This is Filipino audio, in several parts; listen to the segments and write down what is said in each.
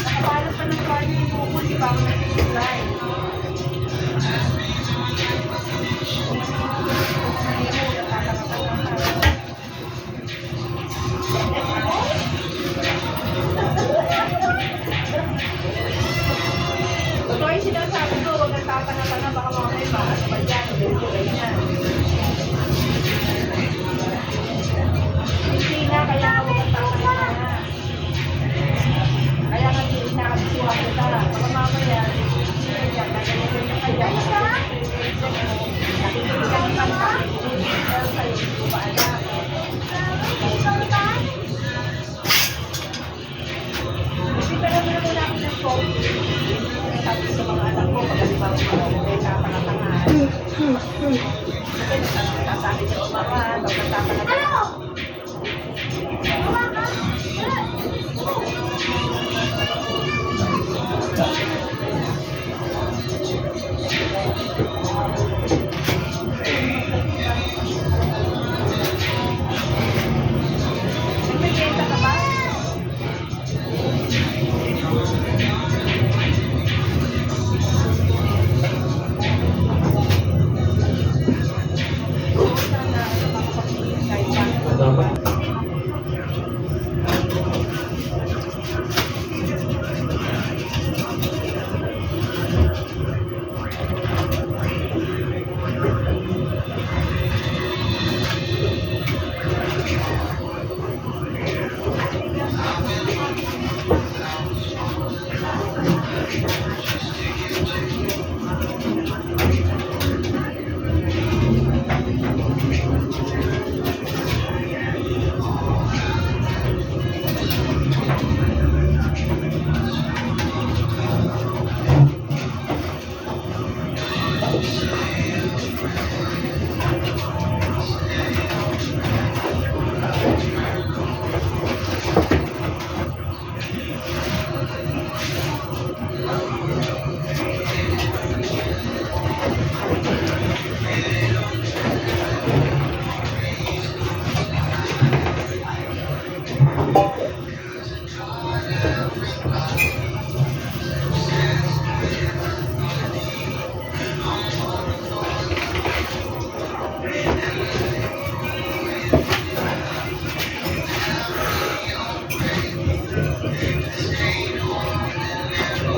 Nakabalot pa ng kanya yung bukol, di ba? Ako nag-supply. Totoo yung sinasabi ko, huwag kang tatanga-tanga, baka mamaya maas pa dyan, ganito, ganyan. Hindi na, kaya huwag kang tatanga-tanga. Kaya nga inakabisuhan kita. Baka mamaya, kaya nakikinig ka ng kanta, pero sa'yo, hindi ko pa alam. Kasi pero muna ako ng phone. Sabi ko sa mga anak ko, pag-alibaw ko, may tatanga-tangahan. Kasi nagsasabi sa umahan, o nagtatanga-tangahan. Nagpipenta ka ba?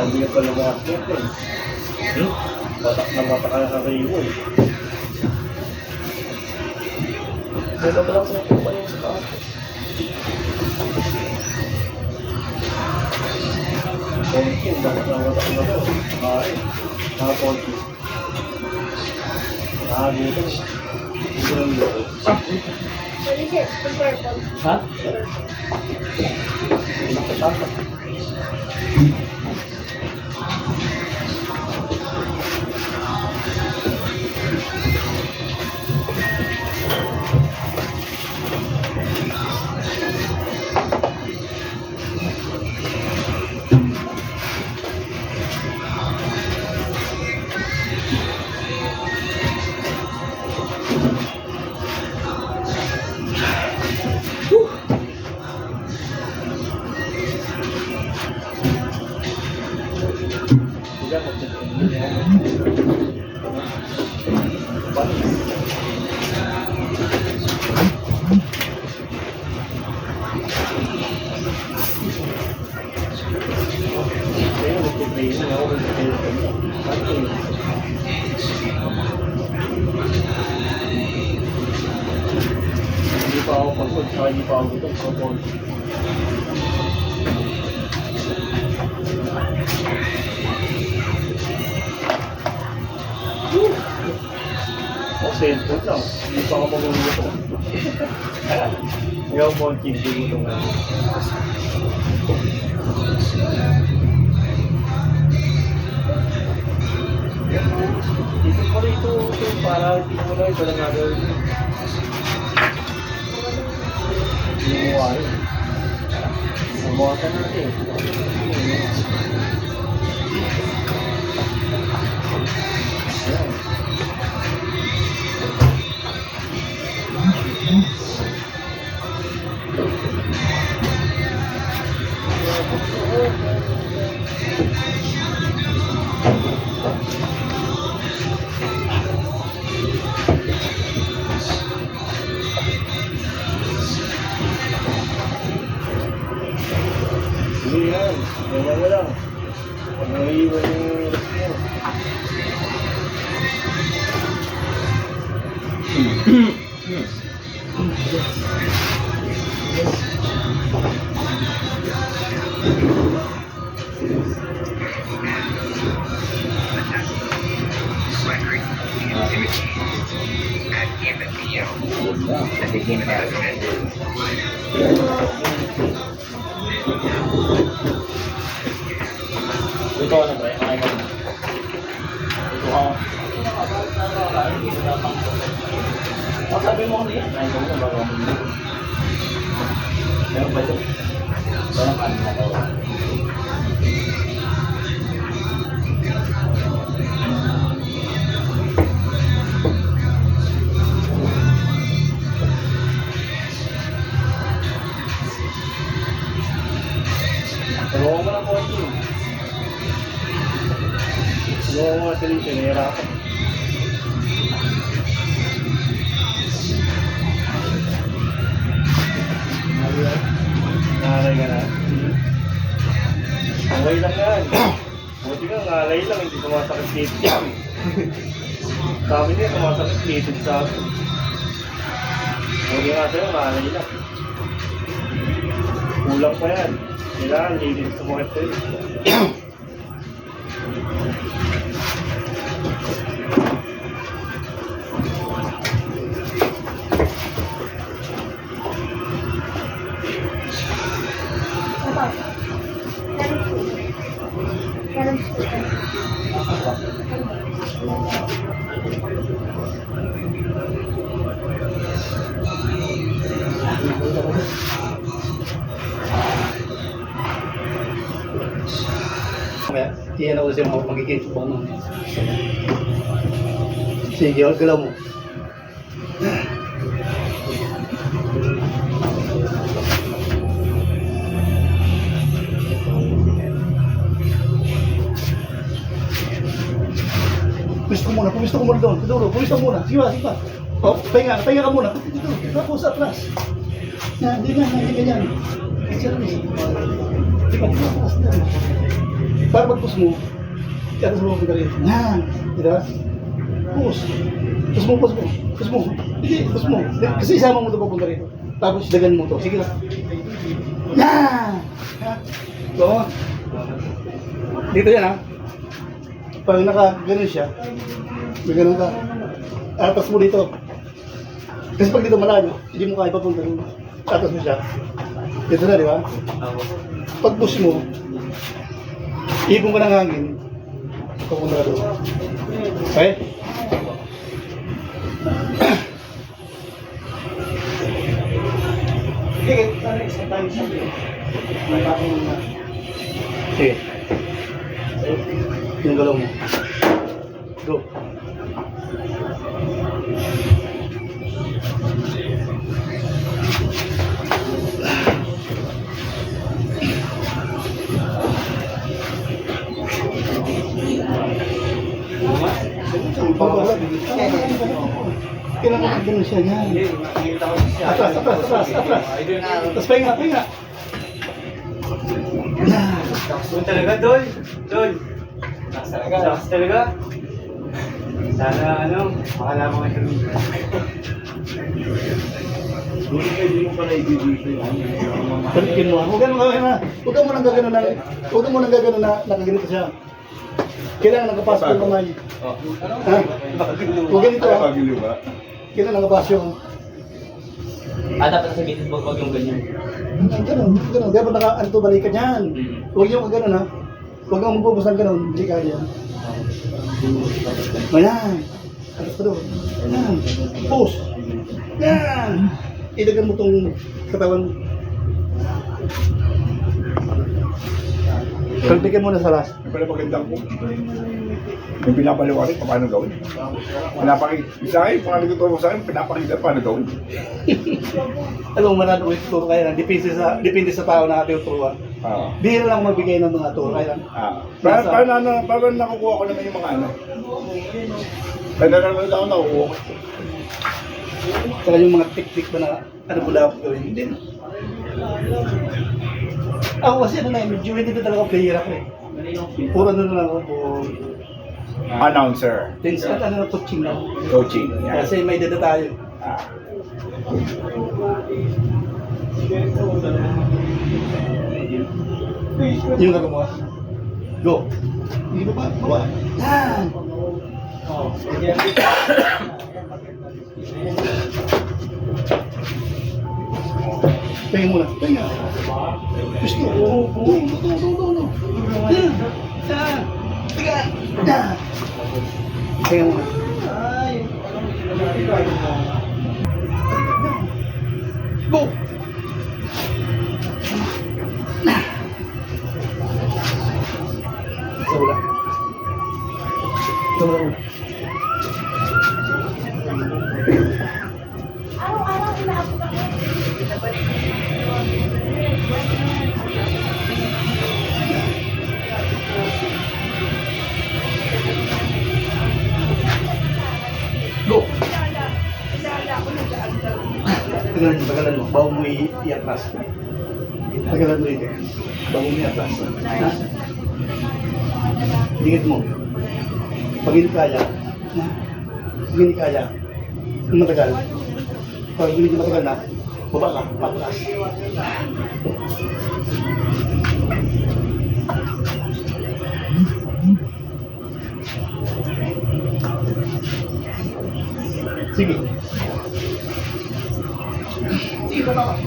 Hindi na pala makakit eh. Batak na matakakariwo eh. Dito pa lang sa kupa yung sa taas. Konti, batak na matak na to. Ay, nakakonti. Nakagito. Dito lang dito. What is it? The purple. Ha? Nakatatak. Hindi pa ako pagod, saka hindi pa ako gutom, pagod. Cellphone lang, hindi pa ako magugutom. Ikaw po ang hindi gutom nga. Dito pa rito, para hindi mo lang ito lang gagawin. Hindi mo ayaw. Mamuhasan natin. Ayan. yan. Ganyan mo lang. Pag naiiwan yung rest mo. Ito ano ba? Ay ka na. Ito ka. Ang sabi mo kanina, ay ka muna bago ako. Meron ba ito? Parang kanin na daw. Tulungan mo lang konti. Tulungan mo natin dito, nahihirapan. Ngalay ka na. Okay lang yan. Buti ka, ngalay lang, hindi sumasakit litid yan. Sabi niya, sumasakit litid sa akin. Buti nga sa'yo, ngalay lang. Kulang pa yan. Kailangan, litid sumakit sa'yo. Kaya, iyan ako siya magiging ba mo. Sige, galaw mo. Pumisto ko muna doon. Duro, pumisto muna. Sige ba, sige ba. O, pahinga ka muna. Dito, tapos atras. Yan, hindi ganyan. Kasi ano eh. Diba, atras na. Para pag-push mo, atas mo ka rin. Yan, diba? Push. Push mo. Hindi, push mo. Kasi isama mo ito papunta rito. Tapos dagan mo ito. Sige lang. Yan! So, dito yan ha. Pag naka-ganon siya, may ganon ka. Atas mo dito. Kasi pag dito malayo, hindi mo kaya papunta rin. Atas mo siya. Dito na, di ba? Pag push mo, ipon ka ng hangin, papunta ka doon. Okay? Sige. Yung galaw mo. Go. Kailangan ganun siya yan. Atras. Tapos pahinga. Doon talaga, Dol. Lakas talaga. Sana makalaman ka siya. Hindi mo pala ibibigay. Balikin mo. Huwag mo nang gagano na nakaganito siya. Kailangan nakapasok yung kamay. Ha? Huwag ganito ha. Kailangan nakapasok. Dapat sa gitid wag yung ganyan. Ganun. Dapat naka-anto balikan yan. Huwag yung gano'n ha. Huwag kang magbubusan gano'n. Hindi kaya yan. Ayan. Alas pa doon. Ayan. Push. Ayan. Idagan mo itong katawan. Kalpikan mo na sa last. Yung pala magandang po. Yung pinapaliwanag, paano gawin? Isa akin, kung ano tuturo sa akin, pinapakita paano gawin. Alam mo, manalo ko ituturo kaya lang. Depende sa tao na ating turuan. Bihira lang magbigay ng mga turo kaya lang. Paano nakukuha ko naman yung mga ano? Kaya naman ako nakukuha ko. Saka yung mga technique ba na ano mo dapat gawin. Hindi na. Ako kasi ano na, medyo hindi na talaga player ako eh. Puro ano na lang ako, puro Announcer. tense at ano na coaching lang. Coaching. Yan. Kasi may dada tayo. Ah. Yung gagawa. Go. Hindi ba? Baba. Yan. Oh, sige. Tingin muna. Tingin. Gusto. Oo. Yan. Yan. Tingin. Yan. Tingin muna. Go. Sa ulan. Sa ulan. Araw-araw inaabot ako. Go! Tagalan mo. Bago mo i-atras. Tagalan mo ito. Bago mo i-atras. Ha? Dingit mo. Pag hindi kaya, ha? Pag hindi kaya, kung matagal, pag hindi matagal na, baba ka, patras. Sige. Sige, baba.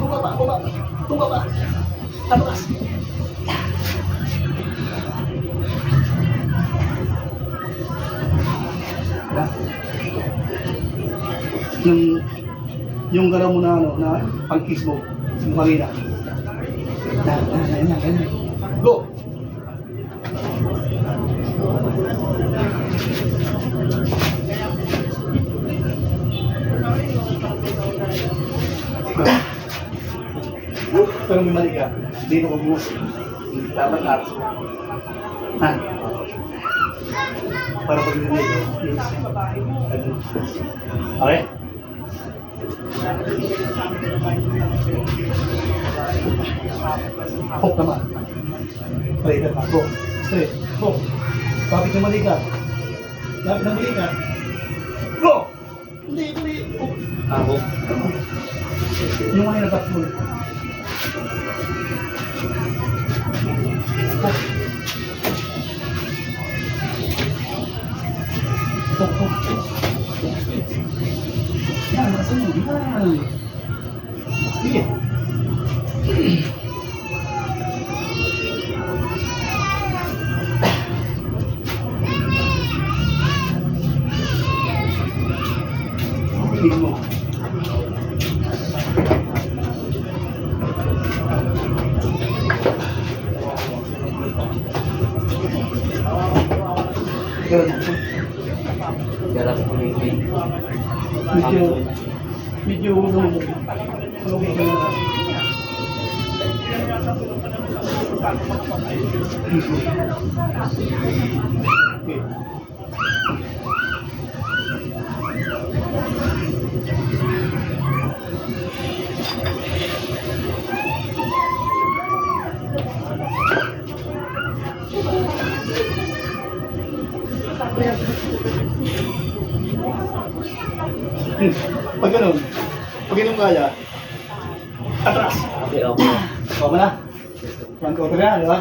Atras. Yung galaw mo na ano, na pang-kiss mo, yung kanina. Ganyan. Go! Pero may mali ka, dito ko bukas. Dapat arts mo. Ha? Para pag nilito. Yes. Okay? Hook naman. Straight na. Go. Straight. Hook. Kapit yung mali ka. Lapit na mali ka. Go! Hindi. Hook. Hook. Yung mga nagkat mo. Hook. Yan, nasa mo. Yan. Sige. Tingin mo. Garap ko yung Medyo pag ganun, pag ganun kaya, atras. Okay. O mo na? 1, 2, 3 na, di ba?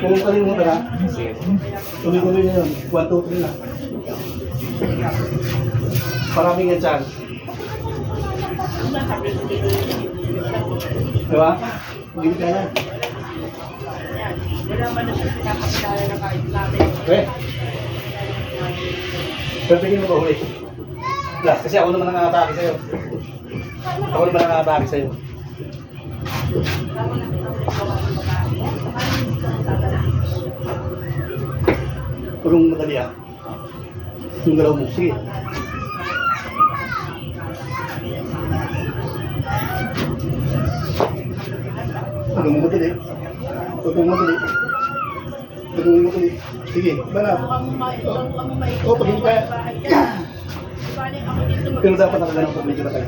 Kung kalimutan na, tuloy-tuloy na yun. 1, 2, 3 na. Maraming yan dyan. Di ba? Hindi kaya. Wala man na siya pinapakilala na kahit namin. Okay. Pero tingin mo ba huli? Last, kasi ako naman nangangatake sa'yo. Ako naman nangangatake sa'yo. Huwag mong madali ah. Yung galaw mo. Sige. Huwag mong madali. Huwag mong madali. Huwag mong madali. Sige, banat. O, pag hindi kaya. Pero dapat nakagalang pag medyo na tayo.